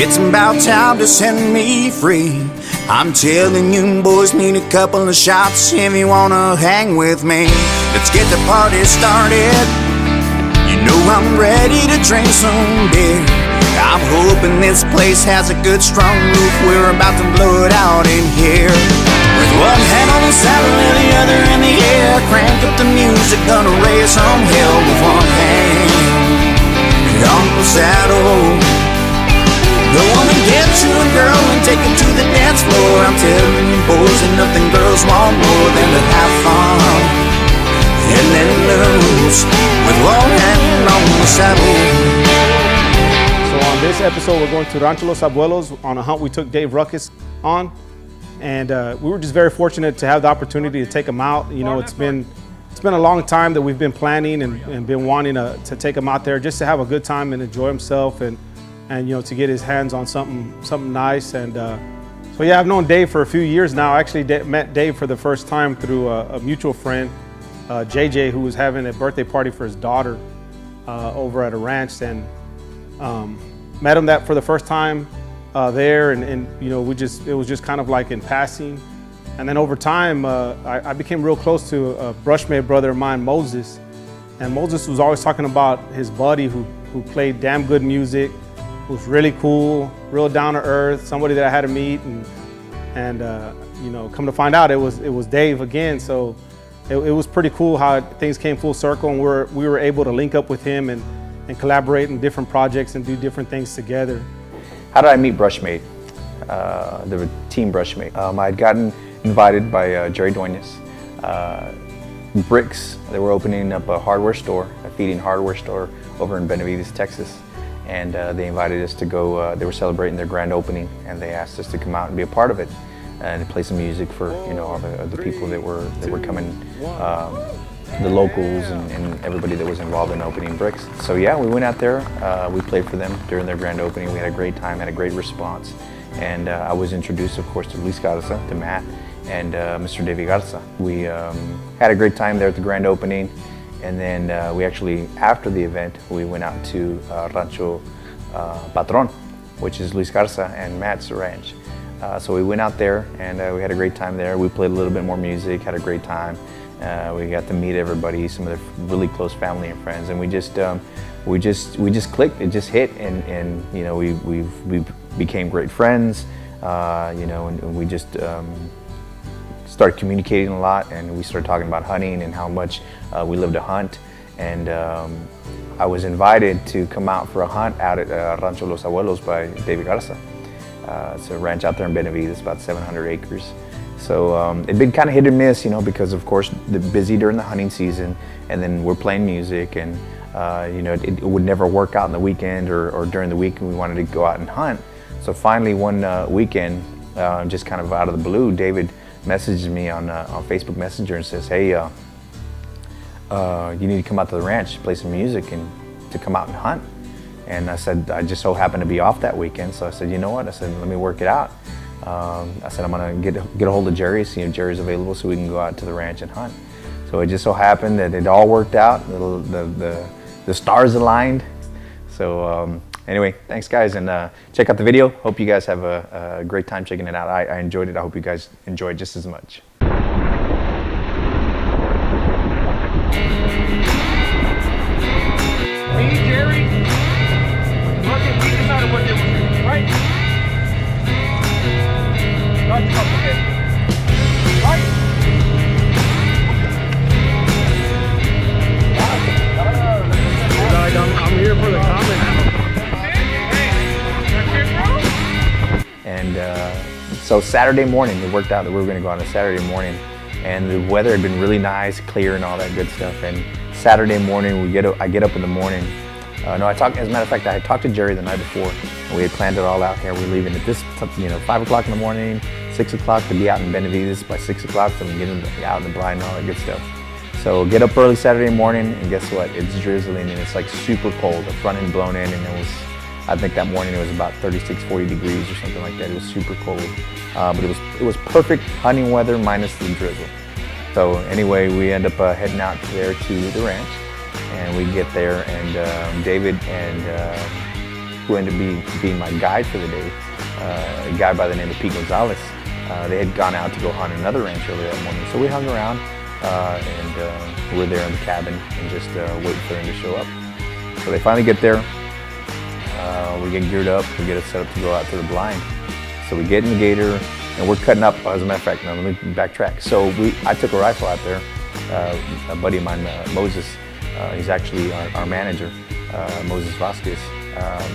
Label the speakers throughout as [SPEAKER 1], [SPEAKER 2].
[SPEAKER 1] It's about time to set me free. I'm telling you boys need a couple of shots if you wanna hang with me. Let's get the party started. You know I'm ready to drink some beer. I'm hoping this place has a good strong roof. We're about to blow it out in here. With one hand on the saddle and the other in the air, crank up the music, gonna raise some hell with one hand on the saddle. Go on and get you a girl and take her to the dance floor. I'm telling you boys, and nothing girls want more than to have fun and then lose with one hand on the saddle.
[SPEAKER 2] So on this episode, we're going to Rancho Los Abuelos on a hunt we took Dave Rukkus on. And we were just very fortunate to have the opportunity to take him out. You know, it's been a long time that we've been planning and been wanting to take him out there just to have a good time and enjoy himself and you know, to get his hands on something nice. And so yeah, I've known Dave for a few years now. I actually met Dave for the first time through a mutual friend, JJ, who was having a birthday party for his daughter over at a ranch, and met him for the first time there, and you know, it was just kind of like in passing. And then over time, I became real close to a brushmate brother of mine, Moses. And Moses was always talking about his buddy who played damn good music, who was really cool, real down to earth, somebody that I had to meet, and you know, come to find out it was Dave again. So it was pretty cool how things came full circle, and we were able to link up with him and collaborate in different projects and do different things together.
[SPEAKER 3] How did I meet Brushmate, the team Brushmate? I had gotten invited by Jerry Duenas. Bricks, they were opening up a hardware store, a feeding hardware store over in Benavides, Texas. And they invited us to go, they were celebrating their grand opening, and they asked us to come out and be a part of it and play some music for, you know, all the people that were coming, the locals and everybody that was involved in opening Bricks. So yeah, we went out there, we played for them during their grand opening. We had a great time, had a great response. And I was introduced, of course, to Luis Garza, to Matt, and Mr. David Garza. We had a great time there at the grand opening. And then we actually, after the event, we went out to Rancho Patron, which is Luis Garza and Matt's ranch. So we went out there and we had a great time there. We played a little bit more music, had a great time. We got to meet everybody, some of their really close family and friends, and we just clicked. It just hit, and you know, we became great friends. You know, and we just started communicating a lot, and we started talking about hunting and how much we love to hunt. And I was invited to come out for a hunt out at Rancho Los Abuelos by David Garza. It's a ranch out there in Benavides, about 700 acres. So it'd been kind of hit or miss, you know, because of course they're busy during the hunting season, and then we're playing music, and you know, it would never work out in the weekend or during the week, and we wanted to go out and hunt. So finally one weekend, just kind of out of the blue, David messaged me on Facebook Messenger and says, hey, you need to come out to the ranch, play some music, and to come out and hunt. And I said, I just so happened to be off that weekend, so I said, you know what? I said, let me work it out. I said, I'm gonna get a hold of Jerry, see if Jerry's available so we can go out to the ranch and hunt. So it just so happened that it all worked out, the stars aligned. So anyway, thanks guys, and check out the video. Hope you guys have a great time checking it out. I enjoyed it. I hope you guys enjoyed just as much.
[SPEAKER 4] Me, Jerry, Rukkus, we decided what they were doing, right? Not to complicate. Right?
[SPEAKER 2] I'm here for the comment.
[SPEAKER 3] And so Saturday morning, it worked out that we were going to go on a Saturday morning, and the weather had been really nice, clear, and all that good stuff. And Saturday morning, I get up in the morning. As a matter of fact, I had talked to Jerry the night before, and we had planned it all out here. We're leaving at this, 5 o'clock in the morning, 6 o'clock to be out in Benavides by 6 o'clock, so we can get out in the brine and all that good stuff. So get up early Saturday morning, and guess what? It's drizzling, and it's like super cold. The front end blown in, and it was, I think that morning it was about 36, 40 degrees or something like that. It was super cold, but it was perfect hunting weather minus the drizzle. So anyway, we end up heading out there to the ranch, and we get there, and David and who ended up being my guide for the day, a guy by the name of Pete Gonzalez. They had gone out to go hunt another ranch earlier that morning. So we hung around and we're there in the cabin and just waiting for them to show up. So they finally get there. We get geared up, we get it set up to go out to the blind. So we get in the gator and we're cutting up. As a matter of fact, now let me backtrack. So I took a rifle out there. A buddy of mine, Moses, he's actually our manager, Moses Vasquez,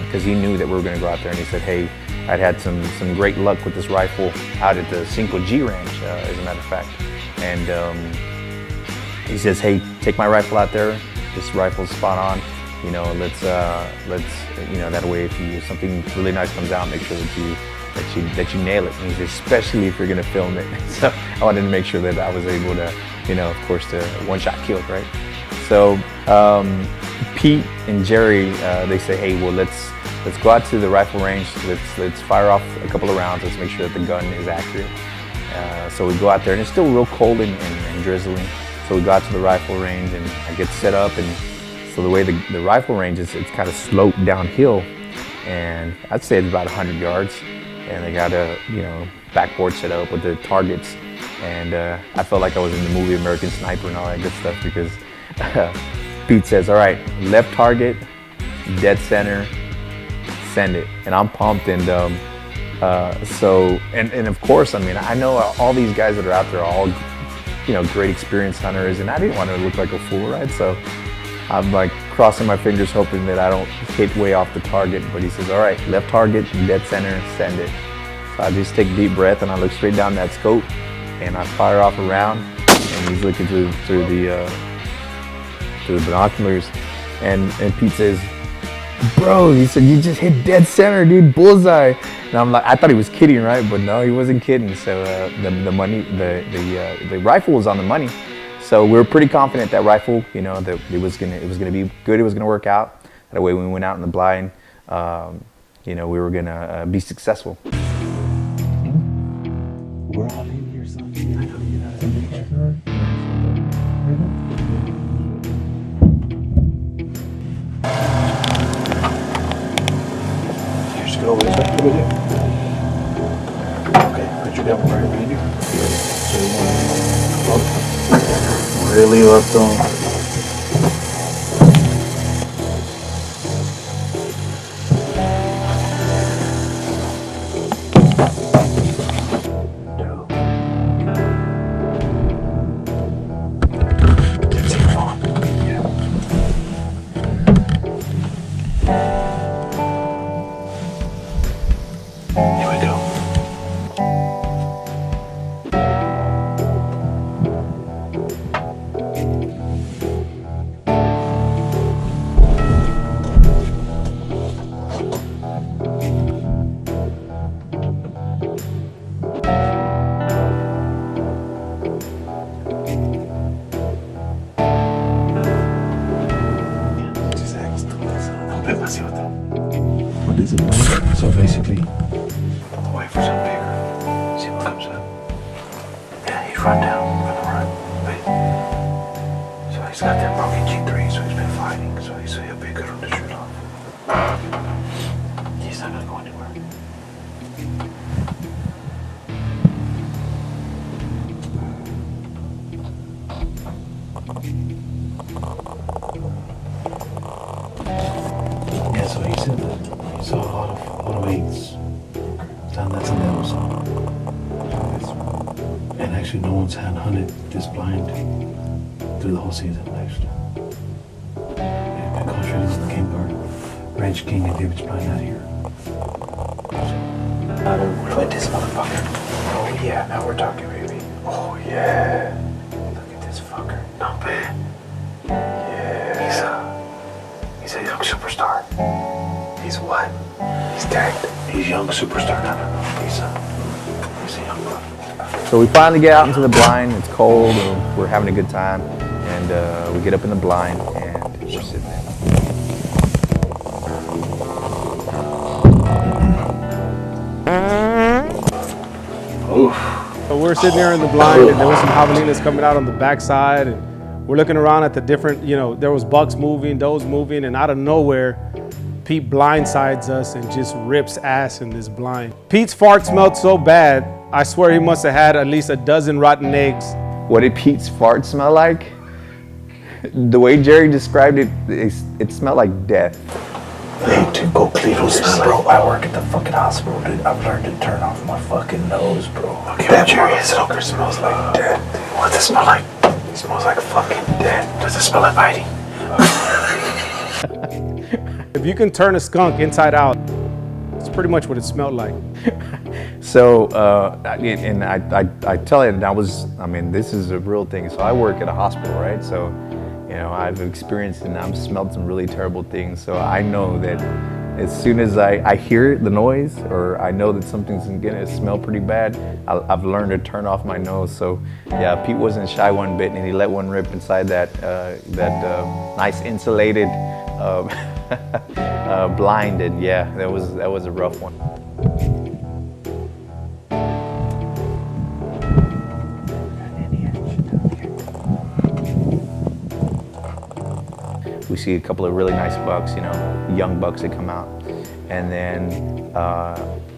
[SPEAKER 3] because he knew that we were going to go out there, and he said, hey, I'd had some great luck with this rifle out at the 5G ranch, as a matter of fact. And he says, hey, take my rifle out there. This rifle's spot on. You know, let's you know, that way if something really nice comes out, make sure that you nail it. And he says, especially if you're going to film it. So I wanted to make sure that I was able to, you know, of course, to one-shot kill it, right? So Pete and Jerry, they say, hey, well, let's go out to the rifle range. Let's fire off a couple of rounds. Let's make sure that the gun is accurate. So we go out there, and it's still real cold and drizzling. So we go out to the rifle range, and I get set up. And so the way the rifle range is, it's kind of sloped downhill, and I'd say it's about 100 yards. And they got a, you know, backboard set up with the targets. And I felt like I was in the movie American Sniper and all that good stuff, because Pete says, all right, left target, dead center, send it. And I'm pumped. And and of course, I mean, I know all these guys that are out there are all, you know, great experienced hunters, and I didn't want to look like a fool, right? So I'm like crossing my fingers hoping that I don't hit way off the target. But he says, all right, left target, dead center, send it. So I just take a deep breath and I look straight down that scope and I fire off a round, and he's looking through the binoculars, and Pete says, bro, he said, you just hit dead center, dude, bullseye. And I'm like, I thought he was kidding, right? But no, he wasn't kidding. So the rifle was on the money. So we were pretty confident that rifle, you know, that it was gonna be good, it was gonna work out. That way when we went out in the blind, you know, we were gonna be successful.
[SPEAKER 5] We're all in here, son. I know you're not in here. Here, just get over this way. Over here. Okay, put your gun right behind you. So you want to really left on. What is it, man? So basically, I'm wait for something bigger. See what comes up. Yeah, he's run down from the run. So he's got that broken G3, so he's been fighting. So he'll be a good one to shoot off. He's not gonna go anywhere. Yeah, so he said that he saw a lot of eights down that's in the other side. And actually no one's hunted this blind through the whole season, actually. Yeah, contrary to the Game Guard, Ranch King and David's blind out here. Look at this motherfucker. Oh yeah, now we're talking, baby. Oh yeah. Look at this fucker. Not bad. Yeah. He's a young superstar. He's what? He's tagged. He's young superstar. No. He's a young buck.
[SPEAKER 3] So we finally get out into the blind. It's cold, and we're having a good time. And we get up in the blind, and we're sitting there.
[SPEAKER 2] So we're sitting there in the blind, and there was some javelinas coming out on the backside, and we're looking around at the different, you know, there was bucks moving, does moving, and out of nowhere, Pete blindsides us and just rips ass in this blind. Pete's fart smelled so bad, I swear he must have had at least a dozen rotten eggs.
[SPEAKER 3] What did Pete's fart smell like? The way Jerry described it, it smelled like death.
[SPEAKER 5] Hey, dude, go clean those, bro. I work at the fucking hospital, dude. I've learned to turn off my fucking nose, bro. Okay, that Jerry Hooker smells like death. What does it smell like? It smells like fucking death. Does it smell like biting?
[SPEAKER 2] If you can turn a skunk inside out, it's pretty much what it smelled like.
[SPEAKER 3] So, and I tell you, this is a real thing. So I work at a hospital, right? So, you know, I've experienced and I've smelled some really terrible things. So I know that as soon as I hear the noise or I know that something's gonna smell pretty bad, I've learned to turn off my nose. So yeah, Pete wasn't shy one bit, and he let one rip inside that nice insulated blind, and yeah, that was a rough one. We see a couple of really nice bucks, you know, young bucks that come out. And then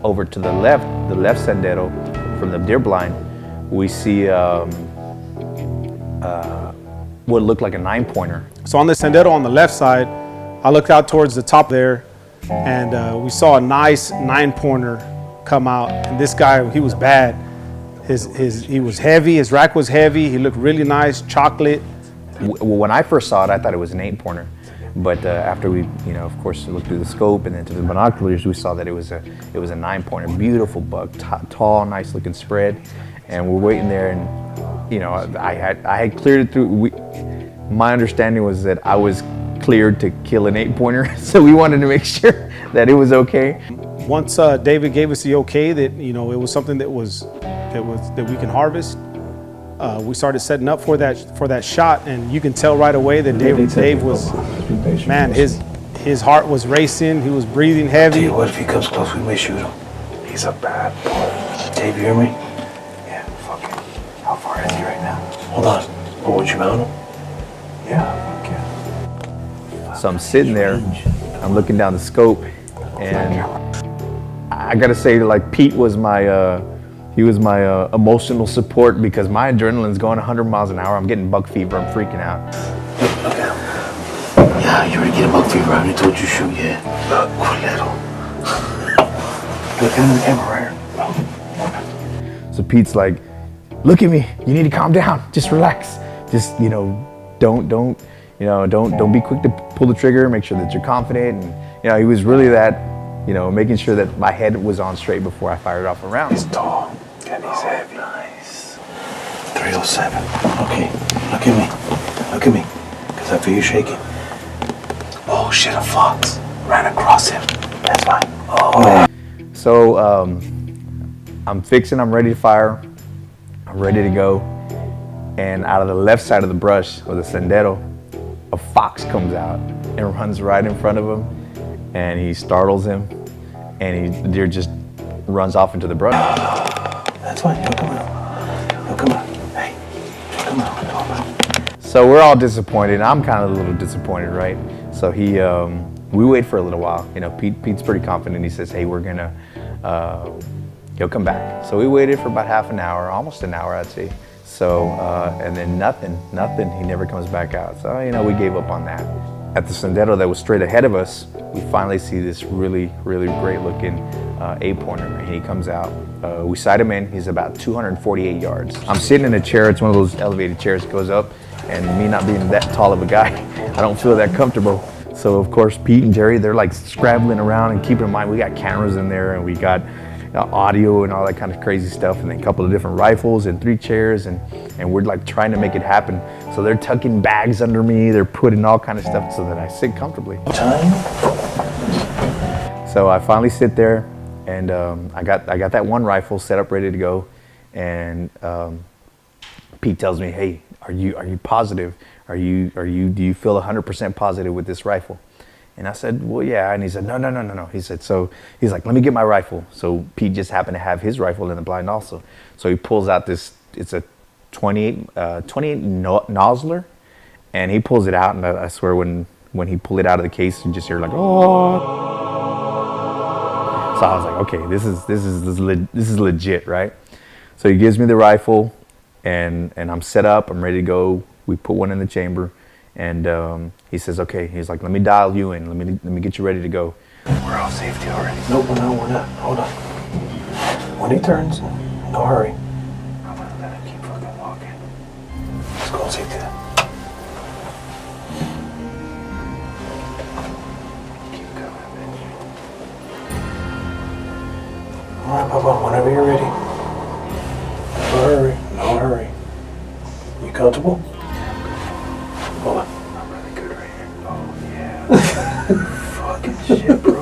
[SPEAKER 3] over to the left sendero from the deer blind, we see what looked like a 9-pointer.
[SPEAKER 2] So on the sendero on the left side, I looked out towards the top there, and we saw a nice 9-pointer come out. And this guy, he was bad. He was heavy, his rack was heavy, he looked really nice, chocolate.
[SPEAKER 3] When I first saw it, I thought it was an 8-pointer, but after we, you know, of course, looked through the scope and then to the binoculars, we saw that it was a 9-pointer, beautiful buck, tall, nice looking spread, and we're waiting there, and you know, I had cleared it through. My understanding was that I was cleared to kill an 8-pointer, so we wanted to make sure that it was okay.
[SPEAKER 2] Once David gave us the okay that, you know, it was something that we can harvest. We started setting up for that shot, and you can tell right away that Dave was, man, his heart was racing. He was breathing heavy.
[SPEAKER 5] Tell you what, if he comes close, we may shoot him. He's a bad boy. Dave, you hear me? Yeah, fuck him. How far is he right now? Hold on. Oh, would you mount him? Yeah, fuck yeah.
[SPEAKER 3] So I'm sitting there, I'm looking down the scope, and I gotta say, like, Pete was my emotional support, because my adrenaline's going 100 miles an hour. I'm getting buck fever. I'm freaking out.
[SPEAKER 5] Look at him. Yeah, you already get a buck fever. I already told you to shoot, yeah. Look, culero. Look at him in the camera right here.
[SPEAKER 3] So Pete's like, look at me. You need to calm down. Just relax. Just, you know, don't be quick to pull the trigger. Make sure that you're confident. And, you know, he was really that, you know, making sure that my head was on straight before I fired off a round.
[SPEAKER 5] He's tall and he's heavy. Nice. 307. Okay, look at me. Look at me. Because I feel you shaking. Oh shit, a fox ran across him. That's fine. Oh.
[SPEAKER 3] So I'm ready to fire. I'm ready to go. And out of the left side of the brush of the sendero, a fox comes out and runs right in front of him, and he startles him, and the deer just runs off into the brush.
[SPEAKER 5] That's fine. He'll come out. He'll come out. Hey, he'll come out. Come on.
[SPEAKER 3] So we're all disappointed. I'm kind of a little disappointed, right? So we wait for a little while. You know, Pete's pretty confident. He says, "Hey, he'll come back." So we waited for about half an hour, almost an hour, I'd say. So, and then nothing, he never comes back out. So, you know, we gave up on that. At the sendero that was straight ahead of us, we finally see this really, really great looking 8-pointer, and he comes out. We sight him in, he's about 248 yards. I'm sitting in a chair, it's one of those elevated chairs that goes up, and me not being that tall of a guy, I don't feel that comfortable. So of course, Pete and Jerry, they're like scrabbling around, and keep in mind, we got cameras in there, and we got audio and all that kind of crazy stuff, and then a couple of different rifles and 3 chairs, and we're like trying to make it happen. So they're tucking bags under me, they're putting all kind of stuff so that I sit comfortably. So I finally sit there, and I got that one rifle set up ready to go, and Pete tells me, "Hey, are you positive? Do you feel 100% positive with this rifle?" And I said, "Well, yeah." And he said, No. He said, so he's like, "Let me get my rifle." So Pete just happened to have his rifle in the blind also. So he pulls out this, it's a 28 Nosler, and he pulls it out. And I swear, when when he pulled it out of the case, you just hear like, oh. So I was like, okay, this is legit, right? So he gives me the rifle, and I'm set up. I'm ready to go. We put one in the chamber, and he says, okay. He's like, let me dial you in. Let me get you ready to go.
[SPEAKER 5] We're off safety already. Nope, no, we're not. Hold on. When he turns, no hurry. I'm gonna let him keep fucking walking. Let's go on safety then. Keep coming, bitch. All right, Papa, whenever you're ready. No hurry, no hurry. You comfortable? Hold on. I'm really good right here. Oh, yeah. Fucking shit, bro.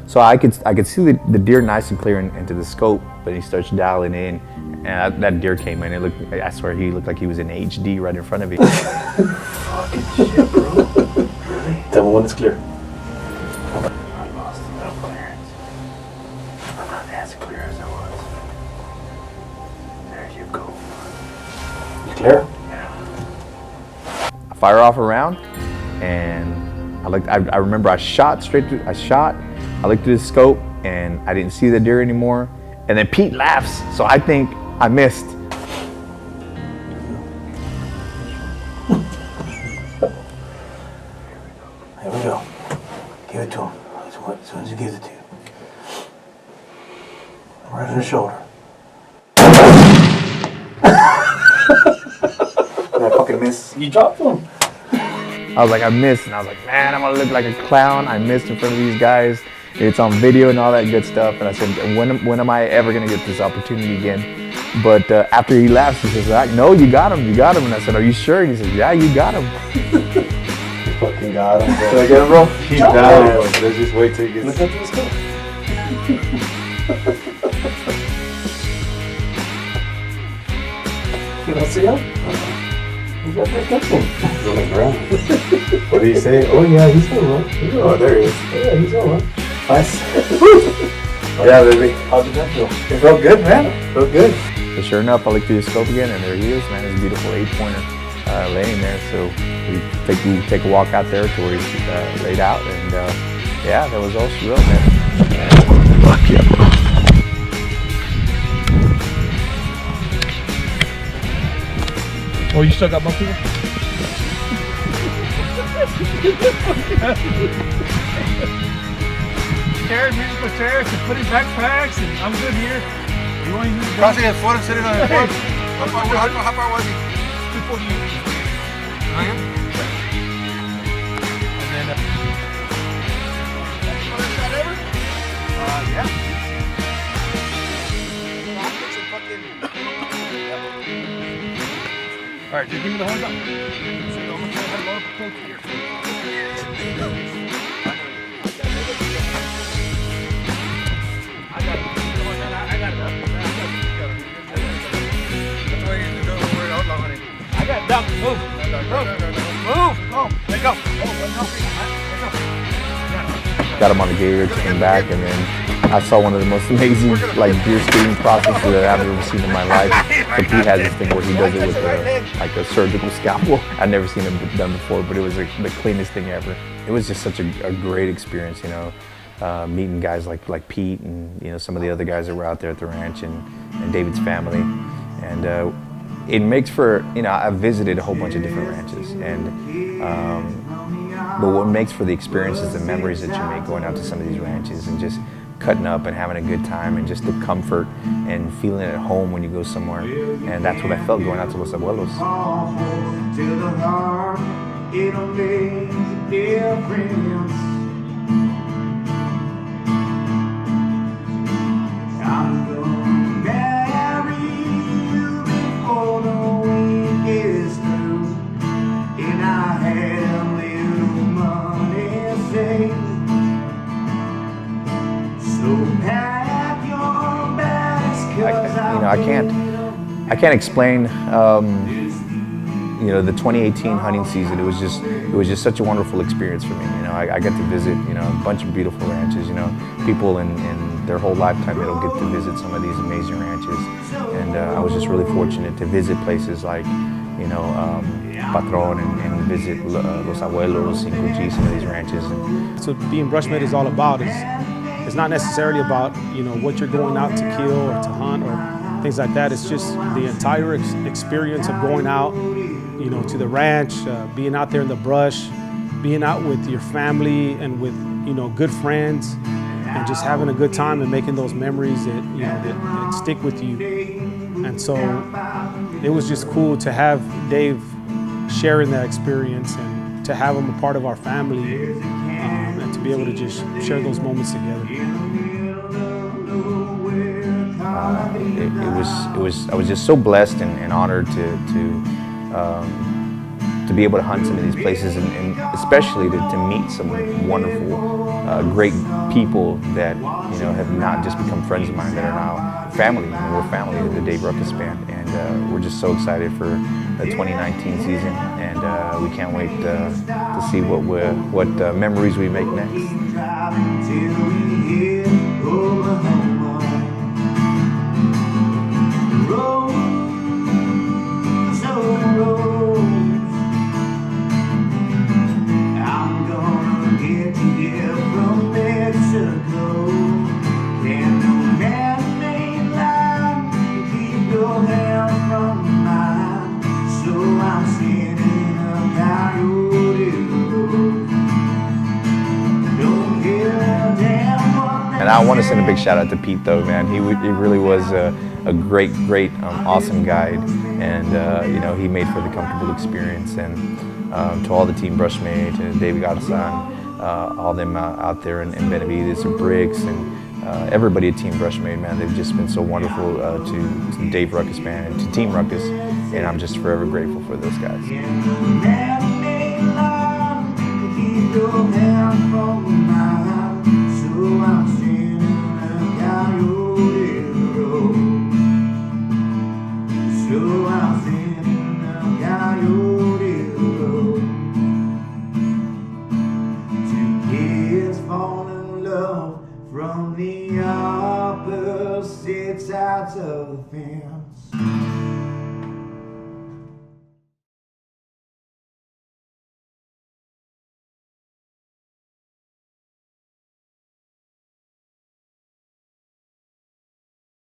[SPEAKER 3] So I could see the deer nice and clear into the scope, but he starts dialing in, and that deer came in. It looked, I swear, he looked like he was in HD right in front of me.
[SPEAKER 5] Fucking shit, bro. Really? Tell me when it's clear. I lost a little clearance. I'm not as clear as I was. There you go. You clear? Yeah.
[SPEAKER 3] I fire off a round, and I remember I shot straight through. I looked at the scope, and I didn't see the deer anymore. And then Pete laughs, so I think I missed.
[SPEAKER 5] Here we go. Give it to him. As soon as he gives it to you. Right in the shoulder. I fucking missed. You dropped him.
[SPEAKER 3] I was like, I missed, and I was like, man, I'm gonna look like a clown. I missed in front of these guys. It's on video and all that good stuff. And I said, when am I ever gonna get this opportunity again? But after he laughs, he says, no, you got him. And I said, are you sure? And he says, yeah, you got him.
[SPEAKER 5] You fucking got him, bro.
[SPEAKER 2] Did I get him, bro?
[SPEAKER 5] He's got him.
[SPEAKER 2] Let's just wait till he gets.
[SPEAKER 5] Look at this guy. You don't see him? He's right there catching. He's on the ground.
[SPEAKER 2] What did he say?
[SPEAKER 5] Oh yeah, he's gonna run.
[SPEAKER 2] Oh, there he is.
[SPEAKER 5] Yeah, he's gonna run. Nice.
[SPEAKER 2] Yeah, baby.
[SPEAKER 5] How did that feel?
[SPEAKER 2] It felt good, man. It felt good.
[SPEAKER 3] So sure enough, I looked through the scope again, and there he is, man. His beautiful 8-pointer laying there. So we take a walk out there to where he's laid out, and yeah, that was all she wrote, man. Fuck yeah.
[SPEAKER 4] Oh, you still got both people? Chairs, musical chairs, and put in backpacks, and I'm good here. You want to use the
[SPEAKER 2] Crossing his foot and sitting on his foot. How far was he?
[SPEAKER 4] 248. And then,
[SPEAKER 2] Yeah.
[SPEAKER 4] all right, just give me the horns up. So I'm going to try to load up a coat here. I got it. I got it up.
[SPEAKER 2] That's why you don't worry about outlaw hunting.
[SPEAKER 4] I got it down. Move. Move. Oh, let go.
[SPEAKER 3] Got him on the gauge, came back, and then I saw one of the most amazing deer screening processes that I've ever seen in my life. So Pete has this thing where he does it with a surgical scalpel. I've never seen it done before, but it was the cleanest thing ever. It was just such a great experience, meeting guys like Pete and some of the other guys that were out there at the ranch and David's family, and it makes for I've visited a whole bunch of different ranches, and but what makes for the experiences, the memories that you make going out to some of these ranches and just cutting up and having a good time, and just the comfort and feeling at home when you go somewhere. And that's what I felt going out to Los Abuelos.
[SPEAKER 1] To the heart, it'll make a difference. I'm gonna marry you before the week is through, and I have a little money saved. So pack your bags, 'cause
[SPEAKER 3] I can't explain the 2018 hunting season. It was just such a wonderful experience for me. I got to visit a bunch of beautiful ranches. People in their whole lifetime they don't get to visit some of these amazing ranches, and I was just really fortunate to visit places like Patron and visit Los Abuelos, Rukkus, some of these ranches.
[SPEAKER 2] That's what being Brushman is all about. It's not necessarily about, you know, what you're going out to kill or to hunt or things like that. It's just the entire experience of going out, you know, to the ranch, being out there in the brush, being out with your family and with, you know, good friends, and just having a good time and making those memories that, you know, that stick with you. And so it was just cool to have Dave sharing that experience and to have him a part of our family, and to be able to just share those moments together.
[SPEAKER 3] I was just so blessed and honored to be able to hunt some of these places, and especially to meet some wonderful, great people that, you know, have not just become friends of mine, that are now family. You know, we're family of the Dave Rukkus Band, and we're just so excited for the 2019 season, and we can't wait to see what memories we make next. And I want to send a big shout out to Pete, though, man. He really was a great, awesome guide, and you know, he made for the comfortable experience. And to all the team Brushmate, to David Garza, all them out there in Benavides, and Briggs, and everybody at Team Brushmate, man, they've just been so wonderful to the Dave Rukkus Band and to Team Rukkus, and I'm just forever grateful for those guys.